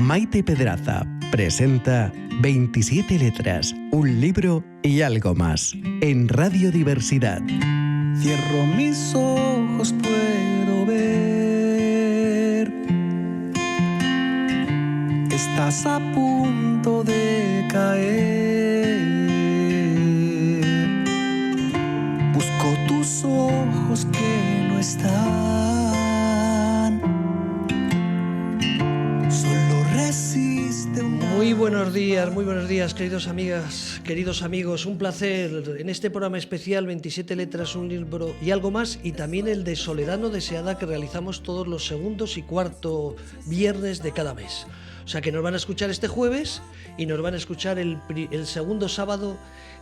Maite Pedraza presenta 27 letras, un libro y algo más en Radio Diversidad. Cierro mis ojos, puedo ver. Estás a punto de caer. Busco tus ojos que no están. Solo resiste una... Muy buenos días, queridos amigas, queridos amigos. Un placer en este programa especial 27 letras, un libro y algo más, y también el de Soledad no deseada, que realizamos todos los segundos y cuarto viernes de cada mes. O sea que nos van a escuchar este jueves y nos van a escuchar el segundo sábado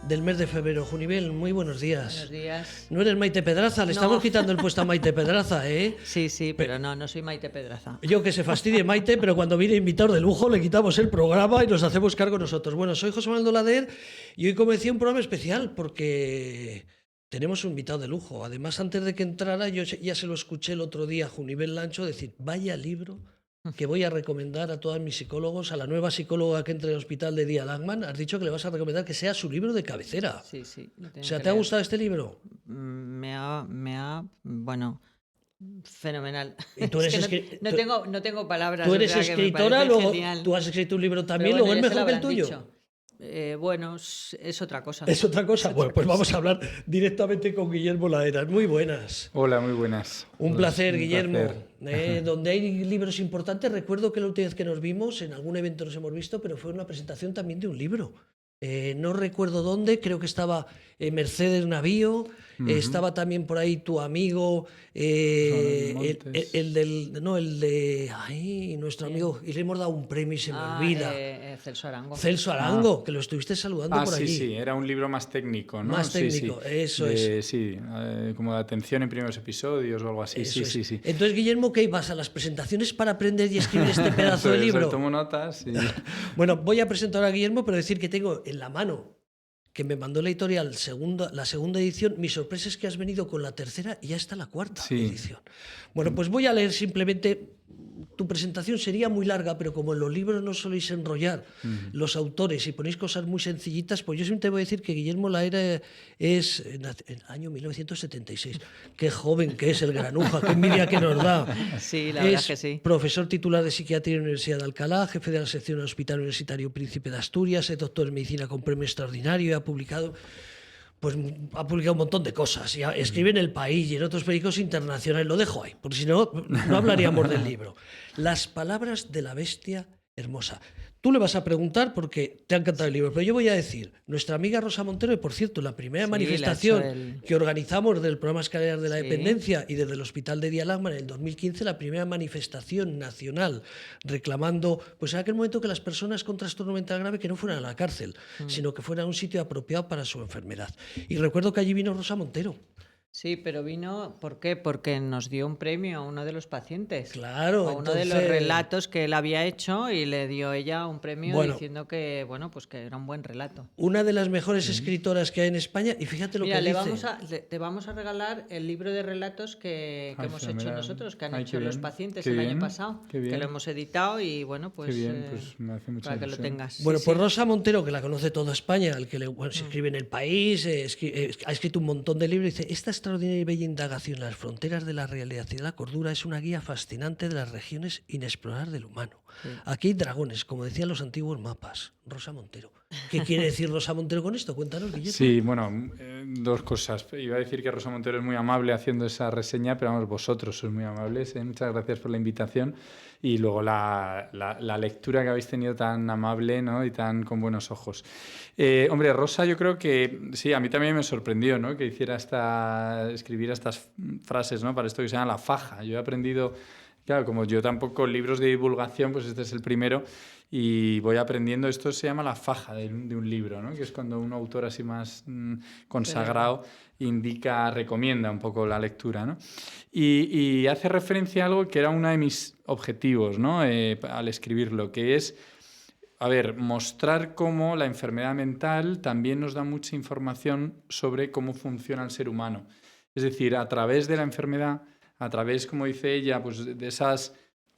del mes de febrero. Junivel, muy buenos días. Buenos días. No eres Maite Pedraza, le estamos quitando el puesto a Maite Pedraza, ¿eh? Sí, pero no soy Maite Pedraza. Yo que se fastidie Maite, pero cuando viene invitado de lujo le quitamos el programa y nos hacemos cargo nosotros. Bueno, soy José Manuel Dolader y hoy comencé un programa especial porque tenemos un invitado de lujo. Además, antes de que entrara, yo ya se lo escuché el otro día a Junivel Lancho decir, vaya libro que voy a recomendar a todos mis psicólogos, a la nueva psicóloga que entra al hospital de Dia Langman. Has dicho que le vas a recomendar que sea su libro de cabecera. Sí. O sea, ¿te ha gustado este libro? Bueno, fenomenal. Y tú eres no tengo palabras. Tú eres escritora, luego genial. tú has escrito un libro también, Pero bueno, luego es mejor que el tuyo. Dicho. Bueno, es otra cosa. ¿Es otra cosa? Bueno, pues vamos a hablar directamente con Guillermo Laderas. Muy buenas. Hola, muy buenas. Un placer, Guillermo. Placer. Donde hay libros importantes, recuerdo que la última vez que nos vimos, en algún evento nos hemos visto, pero fue una presentación también de un libro. No recuerdo dónde, creo que estaba Mercedes Navío, estaba también por ahí tu amigo, nuestro amigo, y le hemos dado un premio y se me olvida. Celso Arango. Celso Arango, que lo estuviste saludando por allí. Sí, era un libro más técnico, ¿no? Más técnico, sí. Eso es. Sí, como de atención en primeros episodios o algo así. Eso Sí. Entonces, Guillermo, ¿qué vas a las presentaciones para aprender y escribir este pedazo de libro? Tomo notas. Sí. Bueno, voy a presentar a Guillermo, pero decir que tengo en la mano, que me mandó la editorial la segunda edición. Mi sorpresa es que has venido con la tercera y ya está la cuarta edición. Bueno, pues voy a leer simplemente. Tu presentación sería muy larga, pero como en los libros no soléis enrollar los autores y ponéis cosas muy sencillitas, pues yo siempre voy a decir que Guillermo Laera es en el año 1976. Qué joven que es el granuja, qué envidia que nos da. Sí, la verdad que sí. Profesor titular de Psiquiatría en la Universidad de Alcalá, jefe de la sección del Hospital Universitario Príncipe de Asturias, es doctor en Medicina con premio extraordinario y ha publicado un montón de cosas. Ya escribe en El País y en otros periódicos internacionales. Lo dejo ahí, porque si no, no hablaríamos del libro. Las palabras de la bestia hermosa. Tú le vas a preguntar porque te ha encantado el libro, pero yo voy a decir, nuestra amiga Rosa Montero, y por cierto, la primera manifestación que organizamos del programa Escaleras de la Dependencia y desde el Hospital de Dia Langman en el 2015, la primera manifestación nacional reclamando, pues en aquel momento, que las personas con trastorno mental grave que no fueran a la cárcel, sino que fueran a un sitio apropiado para su enfermedad. Y recuerdo que allí vino Rosa Montero. Sí, pero vino, ¿por qué? Porque nos dio un premio a uno de los pacientes. Claro, a uno de los relatos que él había hecho, y le dio ella un premio diciendo que, pues que era un buen relato. Una de las mejores escritoras que hay en España, y fíjate lo que dice. Te vamos a regalar el libro de relatos que hemos hecho nosotros, que han hecho los pacientes año pasado, que lo hemos editado y pues, me hace mucha para que ilusión. lo tengas. Bueno, pues Rosa Montero, que la conoce toda España, el que se escribe en El País, ha escrito un montón de libros, dice: esta extraordinaria y bella indagación en las fronteras de la realidad y de la cordura es una guía fascinante de las regiones inexploradas del humano. Aquí hay dragones, como decían los antiguos mapas. Rosa Montero. ¿Qué quiere decir Rosa Montero con esto? Cuéntanos, Guillermo. Sí, dos cosas. Iba a decir que Rosa Montero es muy amable haciendo esa reseña, pero vamos, vosotros sois muy amables. Muchas gracias por la invitación. Y luego la lectura que habéis tenido tan amable, ¿no? Y tan con buenos ojos. Hombre, Rosa, yo creo que sí, a mí también me sorprendió, ¿no? Que hiciera escribiera estas frases, ¿no? Para esto que se llama la faja. Yo he aprendido, claro, como yo tampoco libros de divulgación, pues este es el primero, y voy aprendiendo. Esto se llama la faja de un libro, ¿no? Que es cuando un autor así más consagrado recomienda un poco la lectura, ¿no? Y hace referencia a algo que era uno de mis objetivos, ¿no? Al escribirlo, que es, mostrar cómo la enfermedad mental también nos da mucha información sobre cómo funciona el ser humano. Es decir, a través de la enfermedad, a través, como dice ella, pues de esas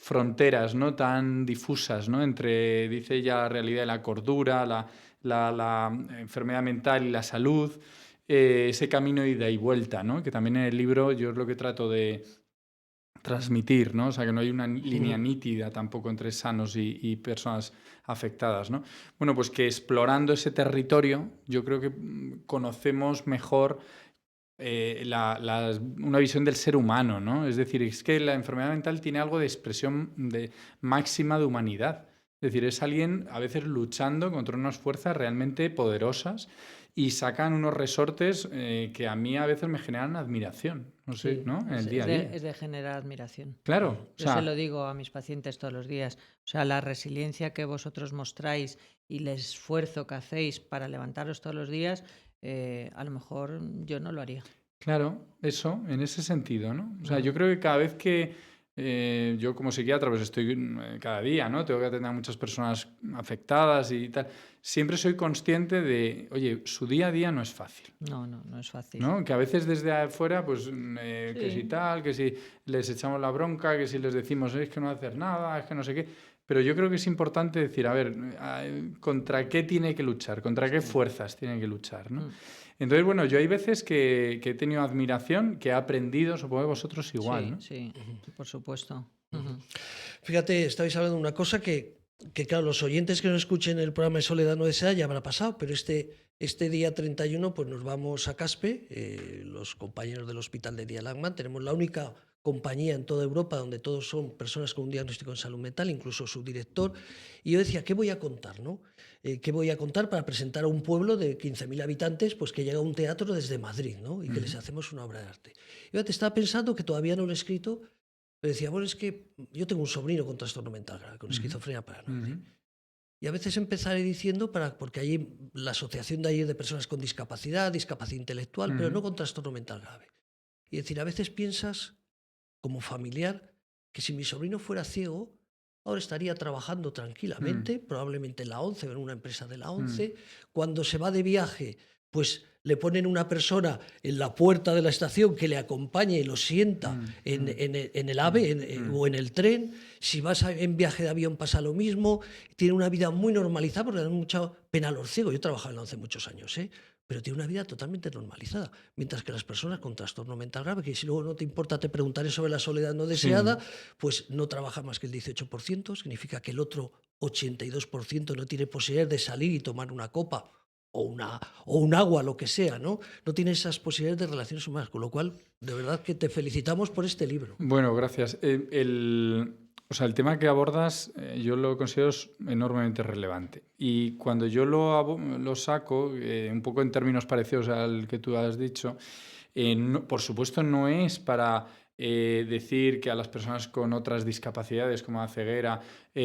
fronteras, ¿no?, tan difusas, ¿no?, entre, dice ella, la realidad y la cordura, la enfermedad mental y la salud, ese camino de ida y vuelta, ¿no?, que también en el libro yo es lo que trato de transmitir, ¿no? O sea, que no hay una línea nítida tampoco entre sanos y personas afectadas, ¿no? Bueno, pues que explorando ese territorio yo creo que conocemos mejor una visión del ser humano, ¿no? Es decir, es que la enfermedad mental tiene algo de expresión máxima de humanidad. Es decir, es alguien a veces luchando contra unas fuerzas realmente poderosas y sacan unos resortes que a mí a veces me generan admiración, no sé, ¿no? En el día a día. Es de generar admiración. Claro. Yo se lo digo a mis pacientes todos los días. O sea, la resiliencia que vosotros mostráis y el esfuerzo que hacéis para levantaros todos los días, a lo mejor yo no lo haría. Claro, eso, en ese sentido, ¿no? O sea, yo creo que cada vez que yo como psiquiatra pues estoy cada día, ¿no? Tengo que atender a muchas personas afectadas y tal. Siempre soy consciente de, oye, su día a día no es fácil. No es fácil. ¿No? Que a veces desde afuera, pues, que si tal, que si les echamos la bronca, que si les decimos, es que no hacer nada, es que no sé qué. Pero yo creo que es importante decir, a ver, ¿contra qué tiene que luchar? ¿Contra qué fuerzas tiene que luchar? ¿No? Entonces, bueno, yo hay veces que he tenido admiración, que he aprendido, supongo que vosotros igual, ¿no? Sí, por supuesto. Fíjate, estabais hablando de una cosa que claro, los oyentes que no escuchen el programa de Soledad no deseada ya habrá pasado, pero este día 31 pues nos vamos a Caspe, los compañeros del Hospital de Día Langman, tenemos la única compañía en toda Europa donde todos son personas con un diagnóstico en salud mental, incluso su director, y yo decía, ¿qué voy a contar, no? ¿Qué voy a contar para presentar a un pueblo de 15.000 habitantes pues que llega a un teatro desde Madrid, ¿no? Y que les hacemos una obra de arte? Yo te estaba pensando que todavía no lo he escrito, pero decía, bueno, es que yo tengo un sobrino con trastorno mental grave, con esquizofrenia paranoide. Y a veces empezaré diciendo, porque allí la asociación de allí de personas con discapacidad intelectual, pero no con trastorno mental grave. Y decir, a veces piensas, como familiar, que si mi sobrino fuera ciego, ahora estaría trabajando tranquilamente, probablemente en la ONCE, en una empresa de la ONCE. Cuando se va de viaje, pues le ponen una persona en la puerta de la estación que le acompañe y lo sienta en el AVE o en el tren. Si vas en viaje de avión pasa lo mismo. Tiene una vida muy normalizada porque dan mucha pena a los ciegos. Yo he trabajado en la ONCE muchos años, pero tiene una vida totalmente normalizada. Mientras que las personas con trastorno mental grave, que si luego no te importa, te preguntaré sobre la soledad no deseada, pues no trabaja más que el 18%, significa que el otro 82% no tiene posibilidad de salir y tomar una copa o un agua, lo que sea, ¿no? No tiene esas posibilidades de relaciones humanas, con lo cual, de verdad que te felicitamos por este libro. Bueno, gracias. O sea, el tema que abordas yo lo considero enormemente relevante. Y cuando yo lo saco, un poco en términos parecidos al que tú has dicho, por supuesto no es para decir que a las personas con otras discapacidades como la ceguera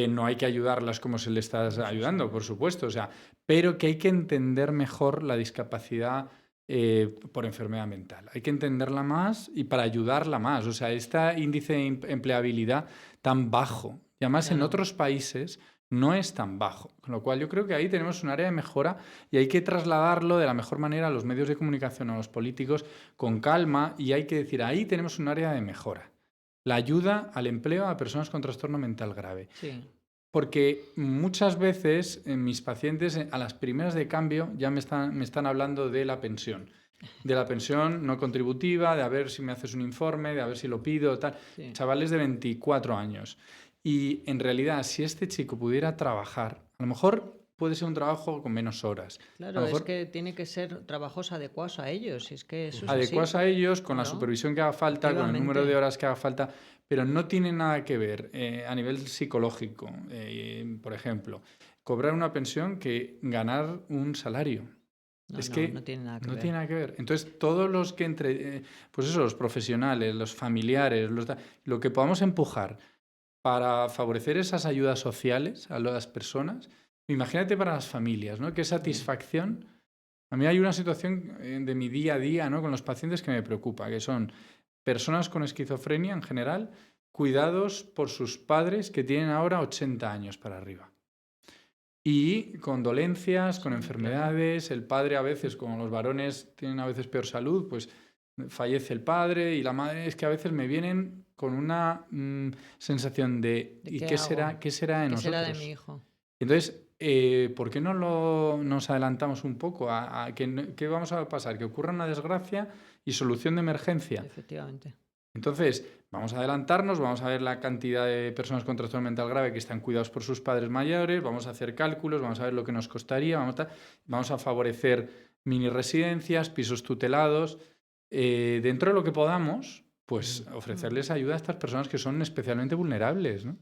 no hay que ayudarlas como se le está ayudando, por supuesto. O sea, pero que hay que entender mejor la discapacidad por enfermedad mental. Hay que entenderla más y para ayudarla más. O sea, este índice de empleabilidad tan bajo, y además en otros países no es tan bajo. Con lo cual yo creo que ahí tenemos un área de mejora y hay que trasladarlo de la mejor manera a los medios de comunicación, a los políticos, con calma, y hay que decir, ahí tenemos un área de mejora. La ayuda al empleo a personas con trastorno mental grave. Sí. Porque muchas veces mis pacientes a las primeras de cambio ya me están hablando de la pensión no contributiva, de a ver si me haces un informe, de a ver si lo pido, tal. Sí. Chavales de 24 años. Y en realidad, si este chico pudiera trabajar, a lo mejor puede ser un trabajo con menos horas. Claro, es que tiene que ser trabajos adecuados a ellos. Es que eso es adecuados a ellos, con la supervisión que haga falta, con el número de horas que haga falta, pero no tiene nada que ver a nivel psicológico. Por ejemplo, cobrar una pensión que ganar un salario. No tiene nada que ver. No tiene nada que ver. Entonces, todos los que pues eso, los profesionales, los familiares, lo que podamos empujar para favorecer esas ayudas sociales a las personas, imagínate para las familias, ¿no? Qué satisfacción. A mí hay una situación de mi día a día, ¿no?, con los pacientes que me preocupa, que son personas con esquizofrenia en general, cuidados por sus padres que tienen ahora 80 años para arriba. Y con dolencias, con enfermedades, el padre a veces, como los varones tienen a veces peor salud, pues fallece el padre y la madre, es que a veces me vienen con una sensación de ¿y qué será de ¿Qué nosotros? será de mi hijo? Entonces, ¿por qué no nos adelantamos un poco a qué vamos a pasar? Que ocurra una desgracia y solución de emergencia. Efectivamente. Entonces, vamos a adelantarnos, vamos a ver la cantidad de personas con trastorno mental grave que están cuidados por sus padres mayores, vamos a hacer cálculos, vamos a ver lo que nos costaría, vamos a favorecer mini residencias, pisos tutelados, dentro de lo que podamos, pues ofrecerles ayuda a estas personas que son especialmente vulnerables, ¿no?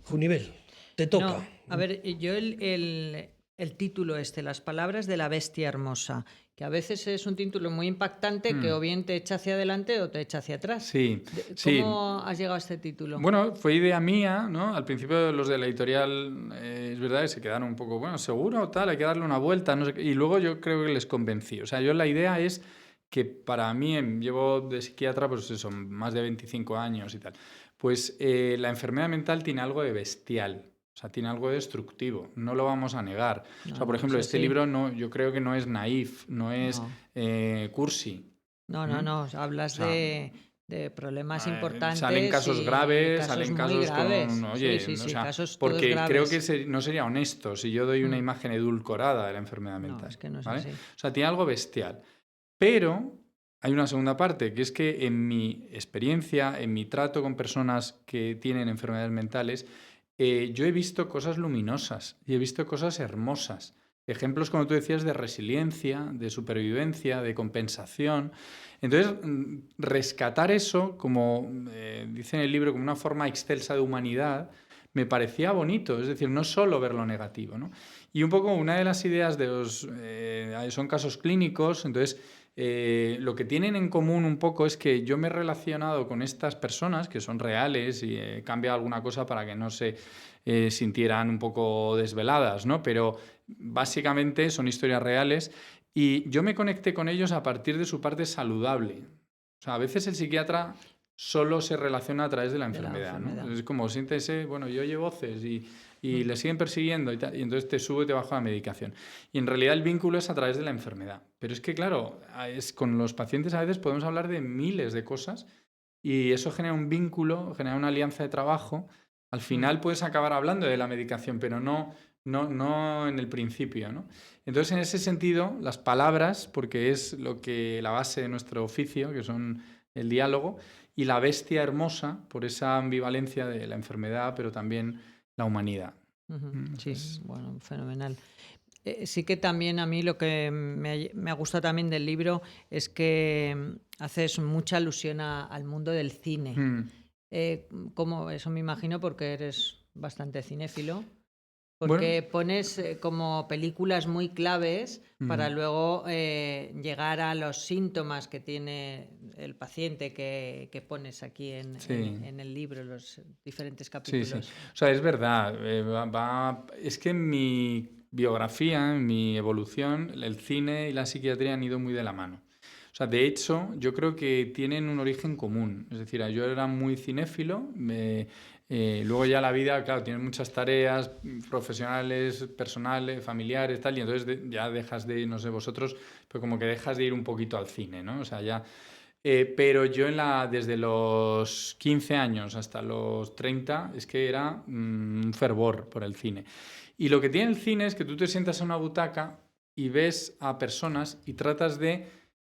Junivel, te toca. No, a ver, yo el título Las palabras de la bestia hermosa, que a veces es un título muy impactante que o bien te echa hacia adelante o te echa hacia atrás. Sí, ¿Cómo has llegado a este título? Bueno, fue idea mía, ¿no? Al principio los de la editorial, es verdad que se quedaron un poco, bueno, seguro, tal, hay que darle una vuelta, no sé qué. Y luego yo creo que les convencí. O sea, yo la idea es que para mí, llevo de psiquiatra, pues eso, más de 25 años y tal, pues la enfermedad mental tiene algo de bestial. O sea, tiene algo de destructivo, no lo vamos a negar. No, o sea, por ejemplo, este sí. libro yo creo que no es naif, no es cursi. No, hablas de problemas importantes. Salen casos graves, casos salen muy casos graves. con... Oye, sí, o sea, casos todos porque graves. creo que no sería honesto si yo doy una imagen edulcorada de la enfermedad mental. No, es que no es ¿vale? así. O sea, tiene algo bestial. Pero hay una segunda parte, que es que en mi experiencia, en mi trato con personas que tienen enfermedades mentales, yo he visto cosas luminosas y he visto cosas hermosas. Ejemplos, como tú decías, de resiliencia, de supervivencia, de compensación. Entonces, rescatar eso, como dice en el libro, como una forma excelsa de humanidad, me parecía bonito. Es decir, no solo ver lo negativo, ¿no? Y un poco una de las ideas son casos clínicos, entonces... lo que tienen en común un poco es que yo me he relacionado con estas personas que son reales y he cambiado alguna cosa para que no se sintieran un poco desveladas, ¿no? Pero básicamente son historias reales y yo me conecté con ellos a partir de su parte saludable. O sea, a veces el psiquiatra solo se relaciona a través de la enfermedad, ¿no? Es como, siéntese, bueno, yo oye voces y le siguen persiguiendo y tal, y entonces te sube y te baja la medicación. Y en realidad el vínculo es a través de la enfermedad. Pero es que, claro, con los pacientes a veces podemos hablar de miles de cosas y eso genera un vínculo, genera una alianza de trabajo. Al final puedes acabar hablando de la medicación, pero no en el principio, ¿no? Entonces, en ese sentido, las palabras, porque es la base de nuestro oficio, que son el diálogo, y la bestia hermosa, por esa ambivalencia de la enfermedad, pero también la humanidad. Sí, bueno, fenomenal. Sí que también a mí lo que me ha gustado también del libro es que haces mucha alusión al mundo del cine. Como eso me imagino porque eres bastante cinéfilo. Porque pones como películas muy claves para luego llegar a los síntomas que tiene el paciente que pones aquí en el libro, los diferentes capítulos. Sí. O sea, es verdad. Es que en mi biografía, en mi evolución, el cine y la psiquiatría han ido muy de la mano. O sea, de hecho, yo creo que tienen un origen común. Es decir, yo era muy cinéfilo. Luego ya la vida, claro, tiene muchas tareas profesionales, personales, familiares, tal, y entonces ya dejas de ir, no sé vosotros, pero como que dejas de ir un poquito al cine, ¿no? O sea, ya... pero yo desde los 15 años hasta los 30 es que era un fervor por el cine. Y lo que tiene el cine es que tú te sientas en una butaca y ves a personas y tratas de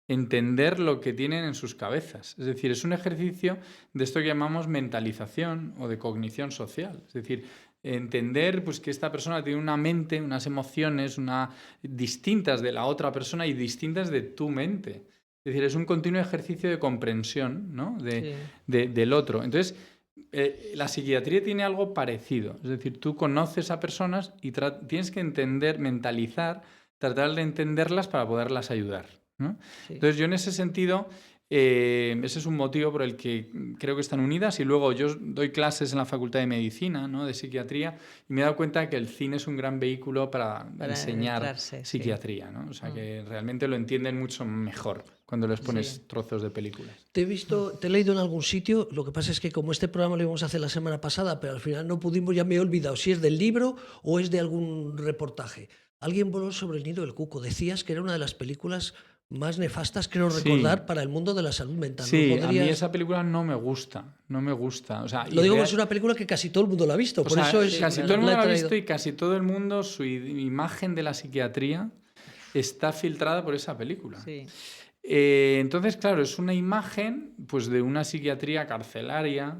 entender lo que tienen en sus cabezas. Es decir, es un ejercicio de esto que llamamos mentalización o de cognición social. Es decir, entender pues, que esta persona tiene una mente, unas emociones distintas de la otra persona y distintas de tu mente. Es decir, es un continuo ejercicio de comprensión, ¿no? del otro. Entonces, la psiquiatría tiene algo parecido. Es decir, tú conoces a personas y tienes que entender, mentalizar, tratar de entenderlas para poderlas ayudar, ¿no? Sí. Entonces yo en ese sentido, ese es un motivo por el que creo que están unidas y luego yo doy clases en la Facultad de Medicina, ¿no? De Psiquiatría y me he dado cuenta que el cine es un gran vehículo para enseñar psiquiatría, ¿no? O sea que realmente lo entienden mucho mejor cuando les pones trozos de películas. Te he leído en algún sitio, lo que pasa es que como este programa lo íbamos a hacer la semana pasada, pero al final no pudimos, ya me he olvidado si es del libro o es de algún reportaje. Alguien voló sobre el nido del cuco. Decías que era una de las películas más nefastas, creo Sí. recordar, para el mundo de la salud mental. Sí, ¿No a podrías- mí esa película no me gusta. O sea, Lo y digo porque real- es una película que casi todo el mundo la ha visto, o por sea, eso es... casi la- todo el la mundo he lo ha traído. visto y casi todo el mundo, su imagen de la psiquiatría está filtrada por esa película. Sí. Entonces, claro, es una imagen pues, de una psiquiatría carcelaria,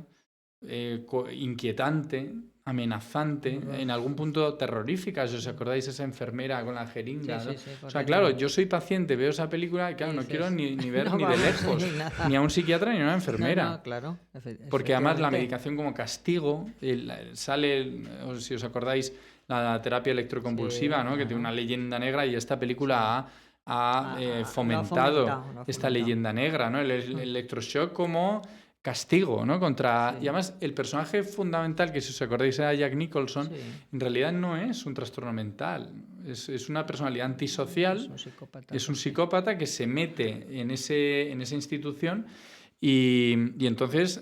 inquietante, amenazante, en algún punto terrorífica, si os acordáis, esa enfermera con la jeringa. Sí, ¿no? sí, sí, O sea, correcto. claro, yo soy paciente, veo esa película y claro, no Dices, quiero ni ver no ni de vamos, lejos, ni nada. ni a un psiquiatra ni a una enfermera. No, no, claro. Porque además la efectivamente. medicación como castigo, sale, si os acordáis, la terapia electroconvulsiva, Sí, ¿no? Que tiene una leyenda negra y esta película ha Lo ha fomentado lo ha esta fomentado. leyenda negra, ¿no? El electroshock como castigo, ¿no? Contra... Sí. Y además el personaje fundamental, que si os acordáis era Jack Nicholson, Sí. en realidad no es un trastorno mental, es una personalidad antisocial, Es un psicópata. es un sí. psicópata que se mete en esa institución y entonces,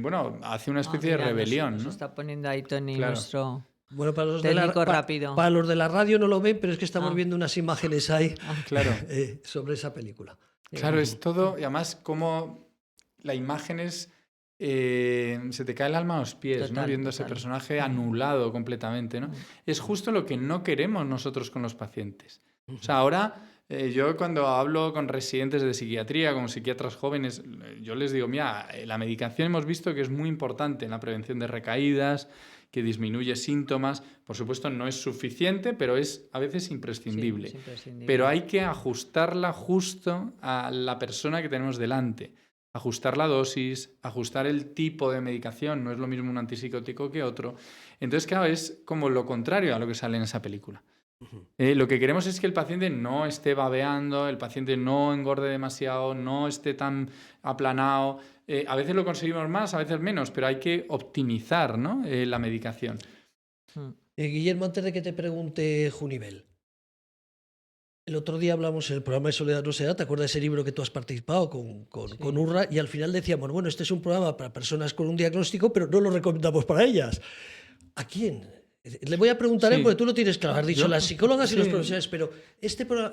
bueno, hace una especie de Mira, rebelión, Nos ¿no? está poniendo ahí Tony, Claro. nuestro... Bueno, para los, Técnico rápido. para los de la radio no lo ven, pero es que estamos Ah. viendo unas imágenes ahí Claro, sobre esa película. claro, es todo, y además como la imagen es, se te cae el alma a los pies, ¿no? Total, Viendo ese total. personaje anulado completamente, ¿no? Es justo lo que no queremos nosotros con los pacientes. O sea, ahora yo cuando hablo con residentes de psiquiatría, con psiquiatras jóvenes, yo les digo, mira, la medicación hemos visto que es muy importante en la prevención de recaídas, que disminuye síntomas. Por supuesto, no es suficiente, pero es a veces imprescindible. Sí, es imprescindible. Pero hay que ajustarla justo a la persona que tenemos delante. Ajustar la dosis, ajustar el tipo de medicación. No es lo mismo un antipsicótico que otro. Entonces, claro, es como lo contrario a lo que sale en esa película. Lo que queremos es que el paciente no esté babeando, el paciente no engorde demasiado, no esté tan aplanado. A veces lo conseguimos más, a veces menos, pero hay que optimizar, ¿no? La medicación. Guillermo, antes de que te pregunte Junivel, el otro día hablamos en el programa de Soledad no se da, ¿te acuerdas de ese libro que tú has participado con Urra? Y al final decíamos, bueno, este es un programa para personas con un diagnóstico, pero no lo recomendamos para ellas. ¿A quién? Le voy a preguntar, Sí. porque tú lo tienes claro, has dicho Yo- las psicólogas y los sí. profesionales, pero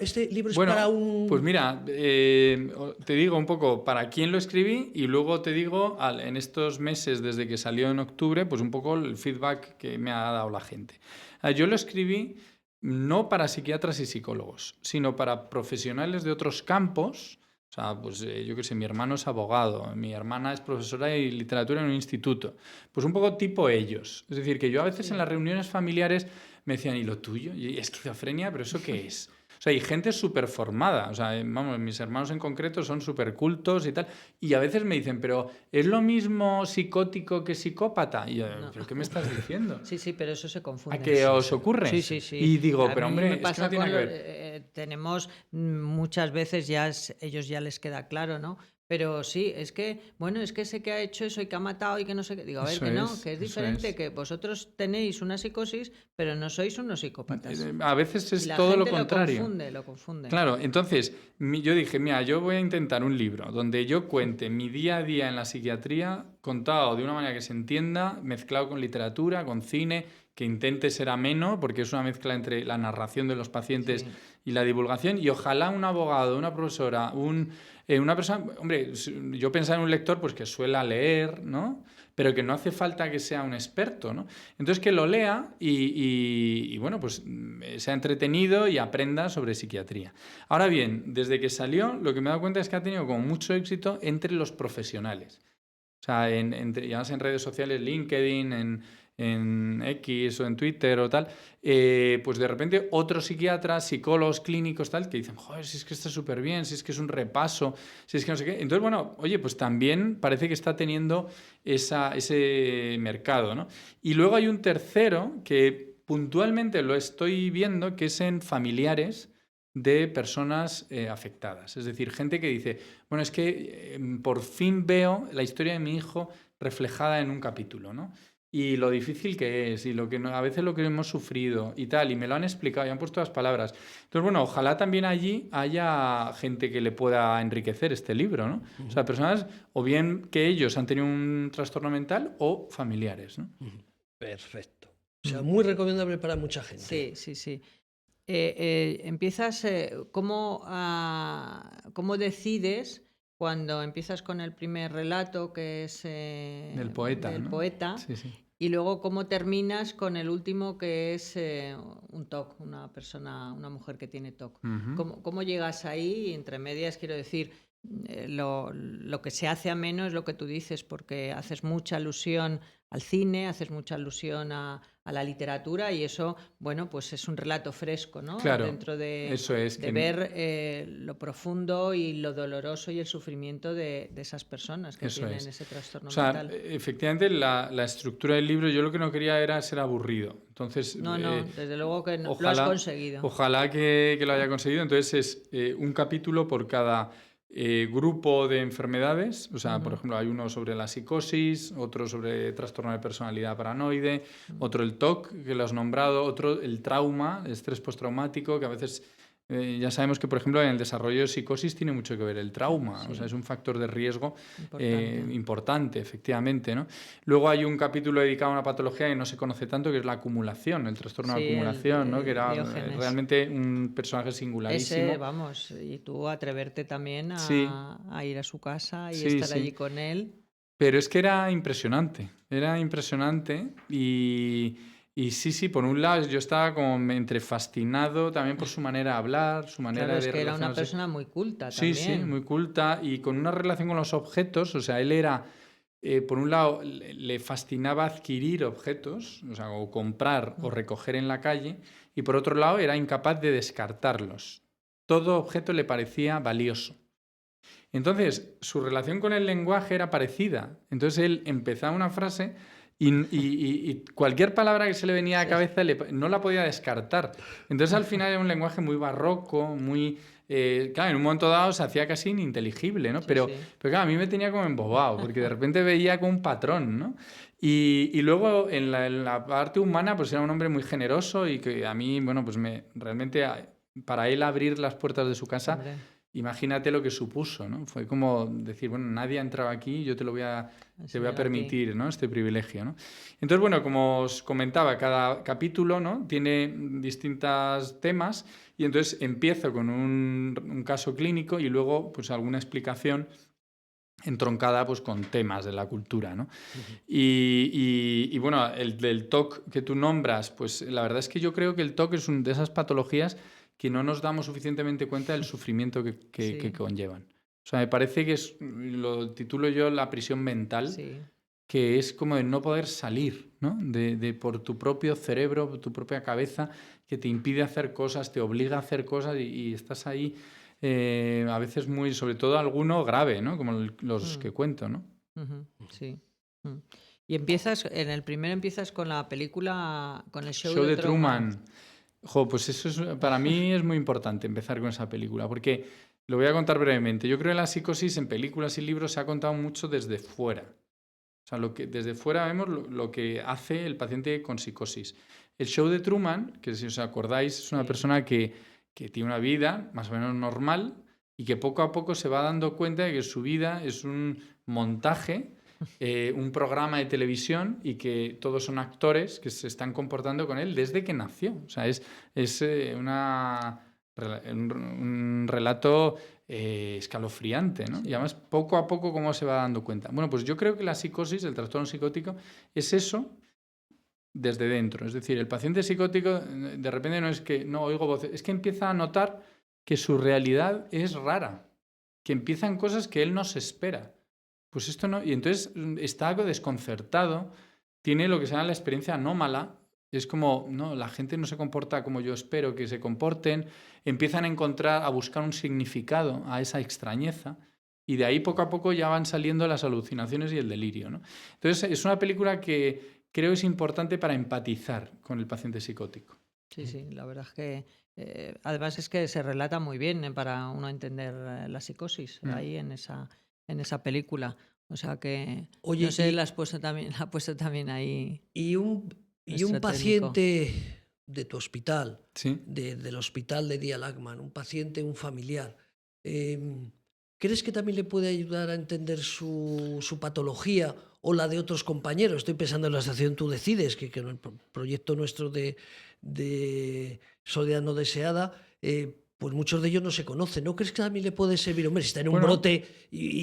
este libro es Bueno, para un... pues mira, te digo un poco para quién lo escribí y luego te digo en estos meses desde que salió en octubre, pues un poco el feedback que me ha dado la gente. Yo lo escribí no para psiquiatras y psicólogos, sino para profesionales de otros campos. O sea, pues yo qué sé, mi hermano es abogado, mi hermana es profesora de literatura en un instituto. Pues un poco tipo ellos. Es decir, que yo a veces en las reuniones familiares me decían, ¿y lo tuyo? ¿Y esquizofrenia? ¿Pero eso qué es? O sea, hay gente súper formada. O sea, vamos, mis hermanos en concreto son súper cultos y tal. Y a veces me dicen, ¿pero es lo mismo psicótico que psicópata? Y yo, ¿pero qué me estás diciendo? Sí, sí, pero eso se confunde. ¿A qué os ocurre? Sí, sí, sí. Y digo, A pero mí hombre, me es que pasa no tiene con nada que lo- ver. tenemos muchas veces ellos ya les queda claro, ¿no? Pero sí, es que, bueno, es que ese que ha hecho eso y que ha matado y que no sé qué. Digo, a ver, Eso que no, es, que es eso diferente, es. que vosotros tenéis una psicosis, pero no sois unos psicópatas. A veces Y es la todo lo gente contrario. Lo confunde. Claro, entonces yo dije, mira, yo voy a intentar un libro donde yo cuente mi día a día en la psiquiatría contado de una manera que se entienda, mezclado con literatura, con cine, que intente ser ameno, porque es una mezcla entre la narración de los pacientes Sí. y la divulgación, y ojalá un abogado, una profesora, una persona, hombre, yo pensaba en un lector pues que suela leer, ¿no? Pero que no hace falta que sea un experto, ¿no? Entonces que lo lea y bueno, pues sea entretenido y aprenda sobre psiquiatría. Ahora bien, desde que salió, lo que me he dado cuenta es que ha tenido como mucho éxito entre los profesionales. O sea, ya sea en redes sociales, LinkedIn, en X o en Twitter o tal, pues de repente otros psiquiatras, psicólogos clínicos, tal, que dicen, joder, si es que está súper bien, si es que es un repaso, si es que no sé qué. Entonces, bueno, oye, pues también parece que está teniendo ese mercado, ¿no? Y luego hay un tercero que puntualmente lo estoy viendo, que es en familiares de personas afectadas. Es decir, gente que dice, bueno, es que por fin veo la historia de mi hijo reflejada en un capítulo, ¿no? Y lo difícil que es, y a veces lo que hemos sufrido y tal, y me lo han explicado y han puesto las palabras. Entonces, bueno, ojalá también allí haya gente que le pueda enriquecer este libro, ¿no? O sea, personas, o bien que ellos han tenido un trastorno mental, o familiares, ¿no? Perfecto. O sea, muy recomendable para mucha gente. Sí, sí, sí. empiezas, ¿cómo decides cuando empiezas con el primer relato, que es Del poeta, del ¿no? poeta, Sí, sí. y luego cómo terminas con el último, que es un TOC, una persona, una mujer que tiene TOC? Ujú. ¿Cómo llegas ahí? Entre medias, quiero decir, lo que se hace ameno es lo que tú dices, porque haces mucha alusión al cine, haces mucha alusión a la literatura, y eso, bueno, pues es un relato fresco, ¿no? Claro, Dentro eso es. de ver lo profundo y lo doloroso y el sufrimiento de esas personas que Eso tienen es. ese trastorno O sea, mental. efectivamente la estructura del libro yo lo que no quería era ser aburrido. Entonces, No, desde luego que lo has ojalá, conseguido. ojalá que lo haya conseguido. Entonces es un capítulo por cada grupo de enfermedades. O sea, por ejemplo, hay uno sobre la psicosis, otro sobre trastorno de personalidad paranoide, otro el TOC, que lo has nombrado, otro el trauma, estrés postraumático, que a veces ya sabemos que, por ejemplo, en el desarrollo de psicosis tiene mucho que ver el trauma. Sí. O sea, es un factor de riesgo Importante. importante, efectivamente, ¿no? Luego hay un capítulo dedicado a una patología que no se conoce tanto, que es la acumulación, el trastorno de Sí, acumulación, ¿no? Que era Diógenes. realmente un personaje singularísimo. Ese, vamos, y tú atreverte también Sí, a ir a su casa y sí, estar sí. allí con él. Pero es que era impresionante y sí, sí, por un lado yo estaba como entre fascinado también por su manera de hablar, su manera Claro, es de que era una relacionarse. persona muy culta Sí, sí, también. muy culta y con una relación con los objetos, o sea, él era, por un lado, le fascinaba adquirir objetos, o sea, o comprar o recoger en la calle, y por otro lado era incapaz de descartarlos. Todo objeto le parecía valioso. Entonces, su relación con el lenguaje era parecida. Entonces, él empezaba una frase y cualquier palabra que se le venía a la cabeza no la podía descartar. Entonces, al final era un lenguaje muy barroco, muy... claro, en un momento dado se hacía casi ininteligible, ¿no? Sí, Pero, sí. pero claro, a mí me tenía como embobado, porque de repente veía como un patrón, ¿no? Y luego en la parte humana, pues era un hombre muy generoso y que a mí, bueno, pues realmente para él abrir las puertas de su casa... Hombre, Imagínate lo que supuso, ¿no? Fue como decir, bueno, nadie ha entrado aquí, yo te voy a enseñar a ti. permitir, ¿no? Este privilegio, ¿no? Entonces, bueno, como os comentaba, cada capítulo, ¿no? Tiene distintos temas y entonces empiezo con un caso clínico y luego, pues, alguna explicación entroncada pues con temas de la cultura, ¿no? Y bueno, el del TOC que tú nombras, pues la verdad es que yo creo que el TOC es una de esas patologías que no nos damos suficientemente cuenta del sufrimiento que Sí. conllevan. O sea, me parece que lo titulo yo la prisión mental, Sí. que es como de no poder salir, ¿no? De por tu propio cerebro, por tu propia cabeza, que te impide hacer cosas, te obliga a hacer cosas y estás ahí a veces muy, sobre todo alguno grave, ¿no? Como los que cuento, ¿no? Ujú, sí. Mm. Y en el primero empiezas con la película, con el show Show de de Truman. Truman. Jo, pues para mí es muy importante empezar con esa película, porque lo voy a contar brevemente. Yo creo que la psicosis en películas y libros se ha contado mucho desde fuera. O sea, desde fuera vemos lo que hace el paciente con psicosis. El show de Truman, que si os acordáis, es una Sí. persona que tiene una vida más o menos normal y que poco a poco se va dando cuenta de que su vida es un montaje, un programa de televisión y que todos son actores que se están comportando con él desde que nació. O sea, es un relato escalofriante, ¿no? Sí. Y además poco a poco cómo se va dando cuenta. Bueno, pues yo creo que la psicosis, el trastorno psicótico, es eso desde dentro. Es decir, el paciente psicótico de repente no es que no oigo voces, es que empieza a notar que su realidad es rara, que empiezan cosas que él no se espera. Pues esto no, y entonces está algo desconcertado, tiene lo que se llama la experiencia anómala. Es como, no, la gente no se comporta como yo espero que se comporten, empiezan a buscar un significado a esa extrañeza y de ahí poco a poco ya van saliendo las alucinaciones y el delirio, ¿no? Entonces es una película que creo es importante para empatizar con el paciente psicótico. Sí, sí, la verdad es que además es que se relata muy bien para uno entender la psicosis ahí en esa película. O sea que, Oye, no sé, la ha puesto también ahí y un nuestro técnico. paciente de tu hospital, Sí. del hospital de Dia Lachman, un paciente, un familiar, ¿crees que también le puede ayudar a entender su patología o la de otros compañeros? Estoy pensando en la asociación Tú Decides, que en el proyecto nuestro de Soledad No Deseada, pues muchos de ellos no se conocen. ¿No crees que también le puede servir? Hombre, si está en un Bueno, brote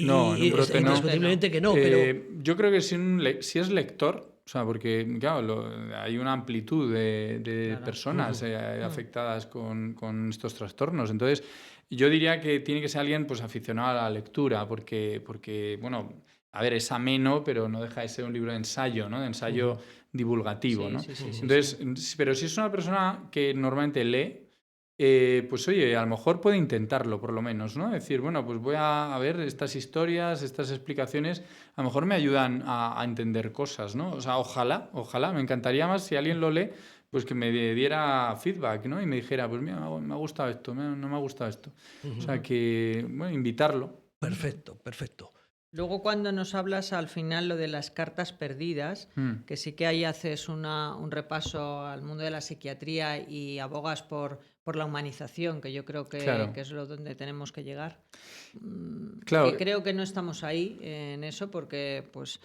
no, en un brote no. indiscutiblemente que no, pero... Yo creo que si es lector, o sea, porque claro, hay una amplitud de personas afectadas con estos trastornos. Entonces, yo diría que tiene que ser alguien pues aficionado a la lectura, porque bueno, a ver, es ameno, pero no deja de ser un libro de ensayo, ¿no? De ensayo divulgativo, ¿no? Entonces, pero si es una persona que normalmente lee, pues oye, a lo mejor puede intentarlo por lo menos, ¿no? Decir, bueno, pues voy a ver estas historias, estas explicaciones, a lo mejor me ayudan a entender cosas, ¿no? O sea, ojalá, me encantaría más si alguien lo lee, pues que me diera feedback, ¿no? Y me dijera, pues mira, me ha gustado esto, no me ha gustado esto. O sea, que, bueno, invitarlo. Perfecto, perfecto. Luego cuando nos hablas al final lo de las cartas perdidas, que sí que ahí haces un repaso al mundo de la psiquiatría y abogas por la humanización, que yo creo que es lo donde tenemos que llegar. Claro. Que creo que no estamos ahí en eso porque pues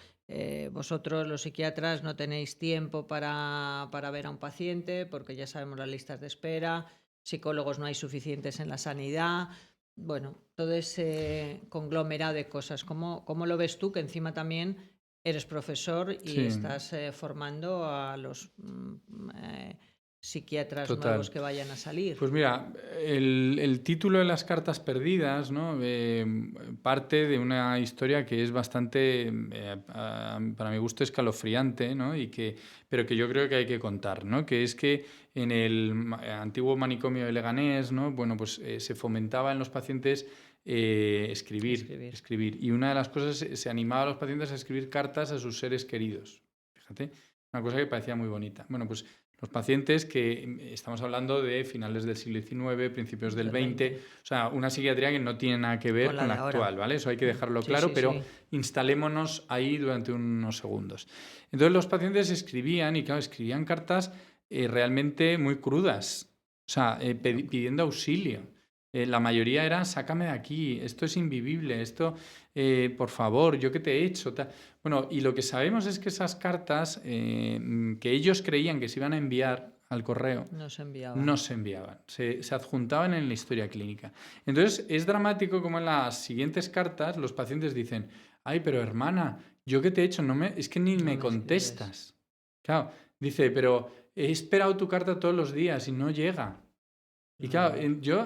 vosotros los psiquiatras no tenéis tiempo para ver a un paciente porque ya sabemos las listas de espera, psicólogos no hay suficientes en la sanidad. Bueno, todo ese conglomerado de cosas. ¿Cómo lo ves tú? Que encima también eres profesor y estás formando a los psiquiatras nuevos que vayan a salir. Pues mira, el título de Las cartas perdidas, ¿no? Parte de una historia que es bastante, para mi gusto, escalofriante, ¿no? Pero que yo creo que hay que contar, ¿no? Que es que en el antiguo manicomio de Leganés, ¿no? Bueno, pues se fomentaba en los pacientes escribir. Y una de las cosas, se animaba a los pacientes a escribir cartas a sus seres queridos. Fíjate, una cosa que parecía muy bonita. Bueno, pues los pacientes que estamos hablando de finales del siglo XIX, principios del XX, o sea, una psiquiatría que no tiene nada que ver con la actual, ¿vale? Eso hay que dejarlo claro, pero instalémonos ahí durante unos segundos. Entonces los pacientes escribían, y claro, escribían cartas realmente muy crudas, o sea, pidiendo auxilio. La mayoría era, sácame de aquí, esto es invivible, esto, por favor, ¿yo qué te he hecho? Bueno, y lo que sabemos es que esas cartas que ellos creían que se iban a enviar al correo, no se enviaban, se adjuntaban en la historia clínica. Entonces, es dramático como en las siguientes cartas los pacientes dicen, ay, pero hermana, ¿yo qué te he hecho? Es que ni me contestas. Claro, dice, pero he esperado tu carta todos los días y no llega. Y claro,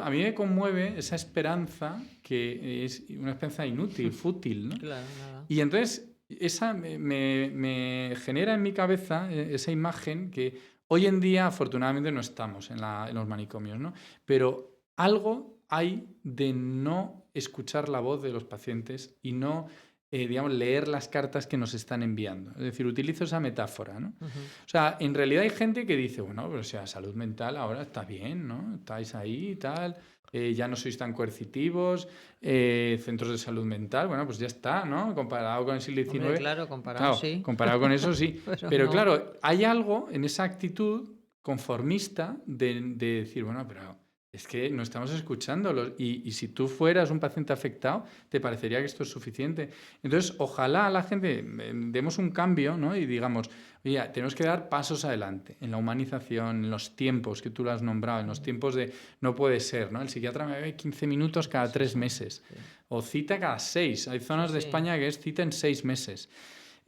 a mí me conmueve esa esperanza que es una esperanza inútil, fútil, ¿no? Claro, nada. Y entonces esa me genera en mi cabeza esa imagen que hoy en día afortunadamente no estamos en los manicomios, ¿no? Pero algo hay de no escuchar la voz de los pacientes y no digamos, leer las cartas que nos están enviando. Es decir, utilizo esa metáfora, ¿no? O sea, en realidad hay gente que dice, bueno, pero o sea, salud mental ahora está bien, ¿no? Estáis ahí y tal, ya no sois tan coercitivos, centros de salud mental, bueno, pues ya está, ¿no? Comparado con el siglo XIX. Hombre, claro, comparado sí. Comparado con eso sí. pero no. Claro, hay algo en esa actitud conformista de decir, bueno, pero es que no estamos escuchándolos y si tú fueras un paciente afectado, te parecería que esto es suficiente. Entonces, ojalá a la gente demos un cambio, ¿no? Y digamos, oye, tenemos que dar pasos adelante en la humanización, en los tiempos que tú lo has nombrado, en los tiempos de no puede ser, ¿no? El psiquiatra me ve 15 minutos cada 3 meses o cita cada 6. Hay zonas de España que es cita en 6 meses.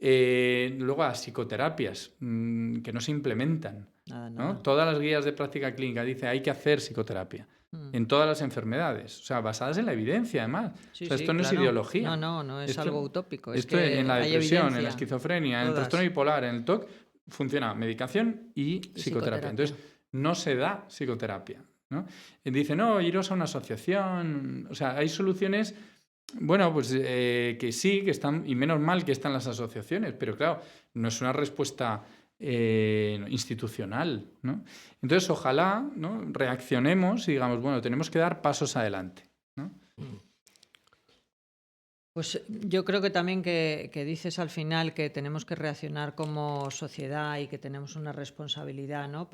Luego las psicoterapias que no se implementan. ¿no? Todas las guías de práctica clínica dice hay que hacer psicoterapia en todas las enfermedades, o sea, basadas en la evidencia además. Esto no es ideología. No es algo utópico. Esto que en la depresión, en la esquizofrenia, en el trastorno bipolar, en el TOC, funciona medicación y psicoterapia. Entonces, no se da psicoterapia, ¿no? Dice, no, iros a una asociación, o sea, hay soluciones. Bueno, pues que sí, que están, y menos mal que están las asociaciones, pero claro, no es una respuesta institucional, ¿no? Entonces, ojalá, ¿no? reaccionemos y digamos, bueno, tenemos que dar pasos adelante, ¿no? Pues yo creo que también que dices al final que tenemos que reaccionar como sociedad y que tenemos una responsabilidad, ¿no?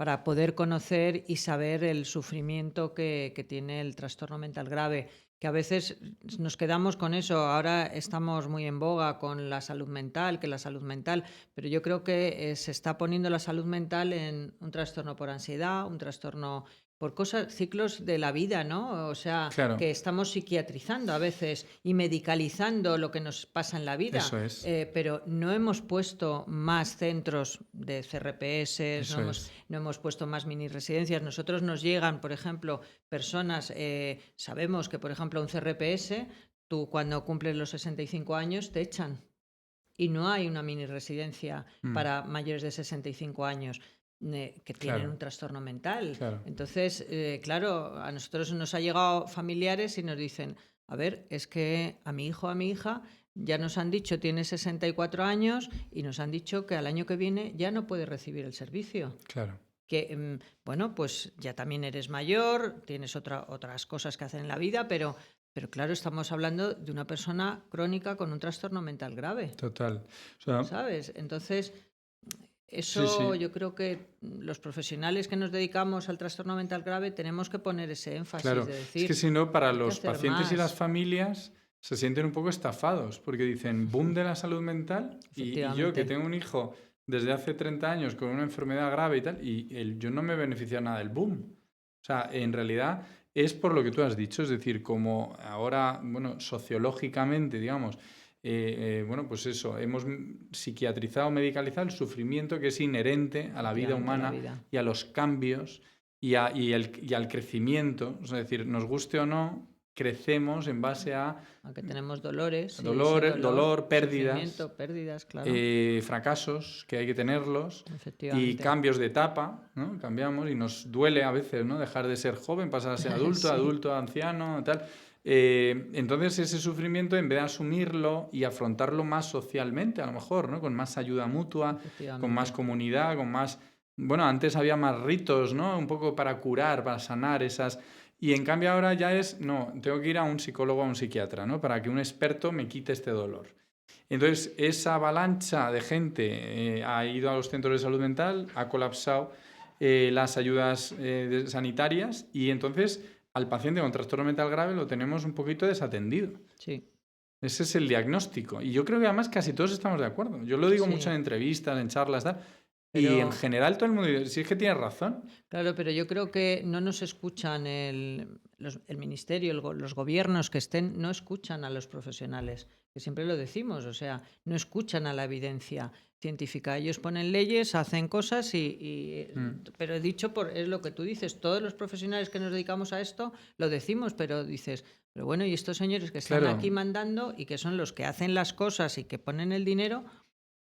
para poder conocer y saber el sufrimiento que tiene el trastorno mental grave, que a veces nos quedamos con eso. Ahora estamos muy en boga con la salud mental, pero yo creo que se está poniendo la salud mental en un trastorno por ansiedad, un trastorno por ciclos de la vida, ¿no? O sea, claro, que estamos psiquiatrizando a veces y medicalizando lo que nos pasa en la vida. Eso es. Pero no hemos puesto más centros de CRPS, no hemos puesto más mini residencias. Nosotros nos llegan, por ejemplo, personas, sabemos que, por ejemplo, un CRPS, tú cuando cumples los 65 años te echan. Y no hay una mini residencia para mayores de 65 años. Que tienen un trastorno mental. Entonces, claro, a nosotros nos ha llegado familiares y nos dicen, a ver, es que a mi hijo, a mi hija, ya nos han dicho, tiene 64 años y nos han dicho que al año que viene ya no puede recibir el servicio. Claro. Que, bueno, pues ya también eres mayor, tienes otras cosas que hacer en la vida, pero claro, estamos hablando de una persona crónica con un trastorno mental grave. Total. O sea, ¿sabes? Entonces... Eso yo creo que los profesionales que nos dedicamos al trastorno mental grave tenemos que poner ese énfasis. Claro, de decir, es que si no, para los pacientes más. Y las familias se sienten un poco estafados, porque dicen, boom de la salud mental, y yo que tengo un hijo desde hace 30 años con una enfermedad grave y tal, y yo no me beneficio nada del boom. O sea, en realidad es por lo que tú has dicho, es decir, como ahora, bueno, sociológicamente, digamos, bueno, pues eso, hemos psiquiatrizado, medicalizado el sufrimiento que es inherente a la vida humana y a los cambios y al crecimiento. Es decir, nos guste o no, crecemos en base a... Aunque tenemos dolores. Dolor, pérdidas, claro. Fracasos, que hay que tenerlos, y cambios de etapa, ¿no? Cambiamos y nos duele a veces, ¿no? Dejar de ser joven, pasar a ser adulto, adulto, anciano, tal... entonces ese sufrimiento, en vez de asumirlo y afrontarlo más socialmente, a lo mejor, ¿no? Con más ayuda mutua, con más comunidad, con más... Bueno, antes había más ritos, ¿no? Un poco para curar, para sanar esas... Y en cambio ahora ya es, no, tengo que ir a un psicólogo o a un psiquiatra, ¿no? Para que un experto me quite este dolor. Entonces esa avalancha de gente ha ido a los centros de salud mental, ha colapsado las ayudas sanitarias, y entonces... al paciente con trastorno mental grave lo tenemos un poquito desatendido. Sí. Ese es el diagnóstico. Y yo creo que además casi todos estamos de acuerdo. Yo lo digo mucho en entrevistas, en charlas, tal. Y en general todo el mundo dice, si es que tienes razón. Claro, pero yo creo que no nos escuchan el ministerio, los gobiernos que estén, no escuchan a los profesionales, que siempre lo decimos, o sea, no escuchan a la evidencia científica. Ellos ponen leyes, hacen cosas pero he dicho, es lo que tú dices, todos los profesionales que nos dedicamos a esto lo decimos, pero dices, pero bueno, y estos señores que están aquí mandando y que son los que hacen las cosas y que ponen el dinero...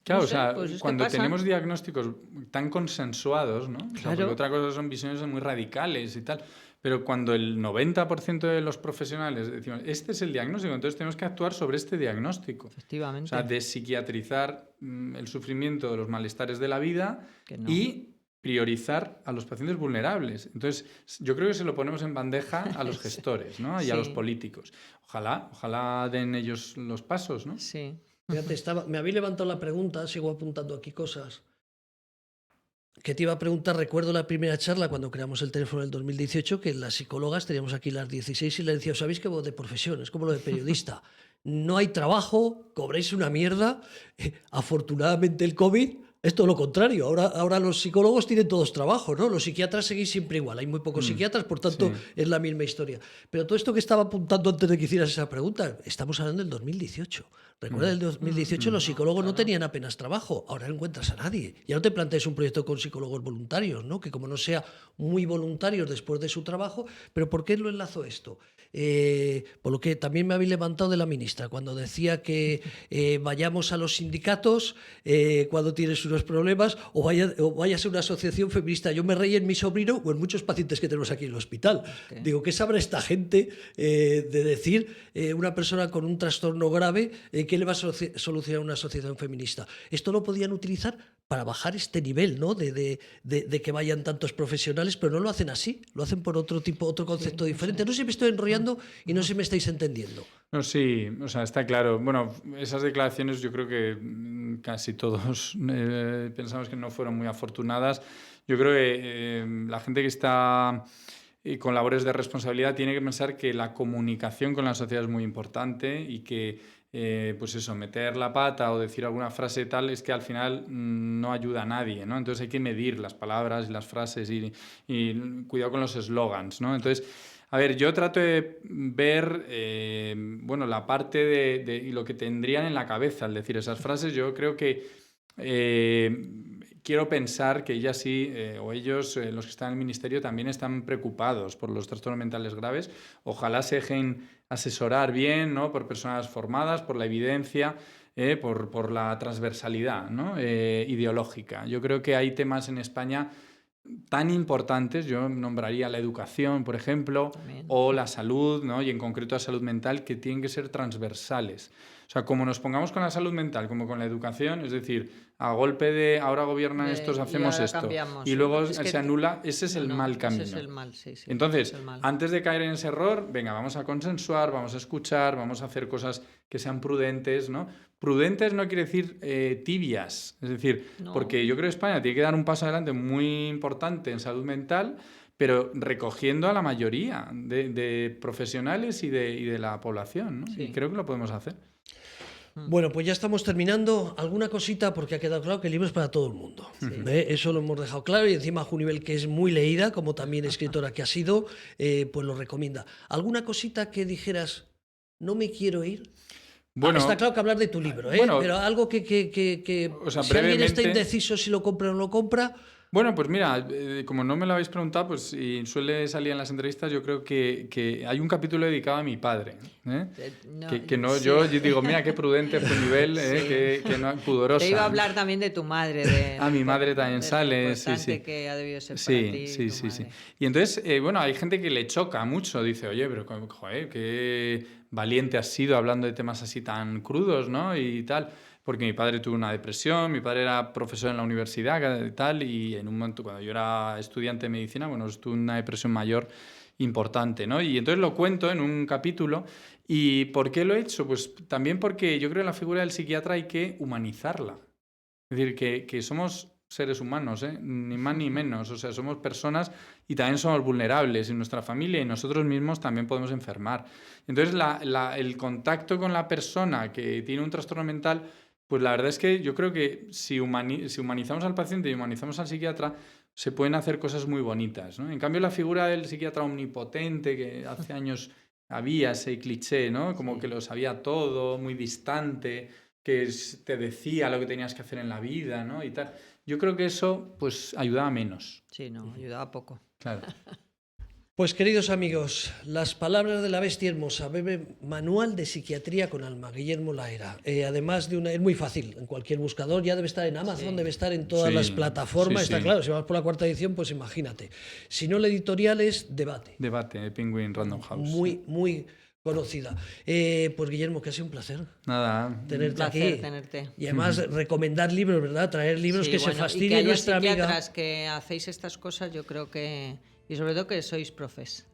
Claro, no sé, o sea, pues cuando tenemos diagnósticos tan consensuados, ¿no? O sea, porque otra cosa son visiones muy radicales y tal, pero cuando el 90% de los profesionales decimos, este es el diagnóstico, entonces tenemos que actuar sobre este diagnóstico. Efectivamente. O sea, despsiquiatrizar el sufrimiento de los malestares de la vida y priorizar a los pacientes vulnerables. Entonces, yo creo que se lo ponemos en bandeja a los gestores, ¿no? Y a los políticos. Ojalá den ellos los pasos, ¿no? Sí. Fíjate, me habéis levantado la pregunta, sigo apuntando aquí cosas. Que te iba a preguntar, recuerdo la primera charla cuando creamos el teléfono en el 2018, que las psicólogas teníamos aquí las 16 y le decía, ¿sabéis qué voz de profesión? Es como lo de periodista. No hay trabajo, cobráis una mierda. Afortunadamente el COVID es todo lo contrario. Ahora los psicólogos tienen todos trabajo, ¿no? Los psiquiatras seguís siempre igual. Hay muy pocos psiquiatras, por tanto es la misma historia. Pero todo esto que estaba apuntando antes de que hicieras esa pregunta, estamos hablando del 2018. Recuerda, el 2018 los psicólogos no tenían apenas trabajo. Ahora no encuentras a nadie. Ya no te plantees un proyecto con psicólogos voluntarios, ¿no? Que como no sea muy voluntarios después de su trabajo. ¿Pero por qué lo enlazo esto? Por lo que también me habéis levantado de la ministra, cuando decía que vayamos a los sindicatos cuando tienes unos problemas o vayas a una asociación feminista. Yo me reí en mi sobrino o en muchos pacientes que tenemos aquí en el hospital. Okay. Digo, ¿qué sabrá esta gente de decir una persona con un trastorno grave qué le va a solucionar una asociación feminista? Esto lo podían utilizar para bajar este nivel, ¿no? de que vayan tantos profesionales, pero no lo hacen así, lo hacen por otro concepto diferente. No sé si me estoy enrollando y no sé si me estáis entendiendo. No, sí, o sea, está claro. Bueno, esas declaraciones yo creo que casi todos pensamos que no fueron muy afortunadas. Yo creo que la gente que está con labores de responsabilidad tiene que pensar que la comunicación con la sociedad es muy importante y que pues eso, meter la pata o decir alguna frase tal es que al final no ayuda a nadie, ¿no? Entonces hay que medir las palabras y las frases y cuidado con los eslogans, ¿no? Entonces, a ver, yo trato de ver bueno, la parte y lo que tendrían en la cabeza al decir esas frases. Yo creo que quiero pensar que ellas sí, o ellos, los que están en el ministerio, también están preocupados por los trastornos mentales graves. Ojalá se dejen asesorar bien, ¿no? Por personas formadas, por la evidencia, por la transversalidad, ¿no? Ideológica. Yo creo que hay temas en España tan importantes, yo nombraría la educación, por ejemplo, también, o la salud, ¿no? Y en concreto la salud mental, que tienen que ser transversales. O sea, como nos pongamos con la salud mental, como con la educación, es decir, a golpe de ahora gobiernan estos, hacemos esto, cambiamos, y luego se anula, ese es el mal camino. Ese es el mal, sí. Entonces, antes de caer en ese error, venga, vamos a consensuar, vamos a escuchar, vamos a hacer cosas que sean prudentes, ¿no? Prudentes no quiere decir tibias, es decir, porque yo creo que España tiene que dar un paso adelante muy importante en salud mental, pero recogiendo a la mayoría de profesionales y de la población, ¿no? Sí. Y creo que lo podemos hacer. Bueno, pues ya estamos terminando. ¿Alguna cosita? Porque ha quedado claro que el libro es para todo el mundo. Sí. Eso lo hemos dejado claro, y encima Junivel, que es muy leída, como también escritora que ha sido, pues lo recomienda. ¿Alguna cosita que dijeras, no me quiero ir? Bueno, está claro que hablar de tu libro, bueno, pero algo que o sea, si alguien está indeciso si lo compra o no lo compra... Bueno, pues mira, como no me lo habéis preguntado, pues y suele salir en las entrevistas, yo creo que hay un capítulo dedicado a mi padre. Yo digo, mira, qué prudente fue nivel, que no, pudorosa. Te iba a hablar también de tu madre. Mi madre también sale. Sí. Que ha debido ser para ti. Sí. Y entonces, bueno, hay gente que le choca mucho, dice, oye, pero joder, qué valiente has sido hablando de temas así tan crudos, ¿no? Y tal. Porque mi padre tuvo una depresión, mi padre era profesor en la universidad y tal, y en un momento, cuando yo era estudiante de medicina, bueno, tuve una depresión mayor importante, ¿no? Y entonces lo cuento en un capítulo. ¿Y por qué lo he hecho? Pues también porque yo creo que la figura del psiquiatra hay que humanizarla. Es decir, que somos seres humanos, ni más ni menos. O sea, somos personas y también somos vulnerables en nuestra familia, y nosotros mismos también podemos enfermar. Entonces, el contacto con la persona que tiene un trastorno mental, pues la verdad es que yo creo que si humanizamos al paciente y humanizamos al psiquiatra, se pueden hacer cosas muy bonitas, ¿no? En cambio, la figura del psiquiatra omnipotente, que hace años había ese cliché, ¿no? Como que lo sabía todo, muy distante, que te decía lo que tenías que hacer en la vida, ¿no? Y tal. Yo creo que eso, pues, ayudaba menos. Sí, no, ayudaba poco. Claro. Pues, queridos amigos, las palabras de la bestia hermosa, breve manual de psiquiatría con alma, Guillermo Laera. Además de es muy fácil, en cualquier buscador, ya debe estar en Amazon, debe estar en todas las plataformas, está claro, si vas por la 4ª edición, pues imagínate. Si no, la editorial es Debate. Debate, Penguin Random House. Muy conocida. Pues Guillermo, que ha sido un placer. Nada. Tenerte aquí. Y además recomendar libros, ¿verdad? Traer libros que se fastidien nuestra amiga. Psiquiatras que hacéis estas cosas, yo creo que... Y sobre todo que sois profes.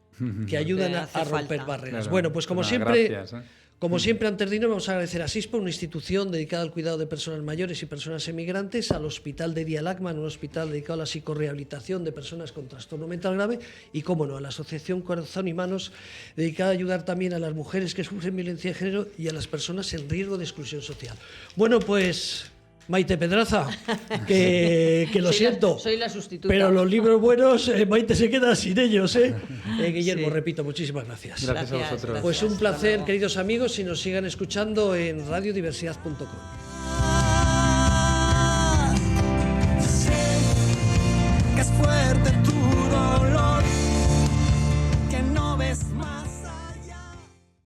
Que ayudan a romper barreras. Claro. Bueno, pues como siempre... Gracias, Como siempre, antes de irnos, vamos a agradecer a SISPA, una institución dedicada al cuidado de personas mayores y personas emigrantes, al Hospital de Día Lachman, un hospital dedicado a la psicorrehabilitación de personas con trastorno mental grave, y, cómo no, a la Asociación Corazón y Manos, dedicada a ayudar también a las mujeres que sufren violencia de género y a las personas en riesgo de exclusión social. Bueno, pues... Maite Pedraza, que lo siento. Soy la sustituta. Pero los libros buenos, Maite se queda sin ellos, Guillermo, repito, muchísimas gracias. Gracias a vosotros. Pues un placer, queridos amigos, y nos sigan escuchando en radiodiversidad.com.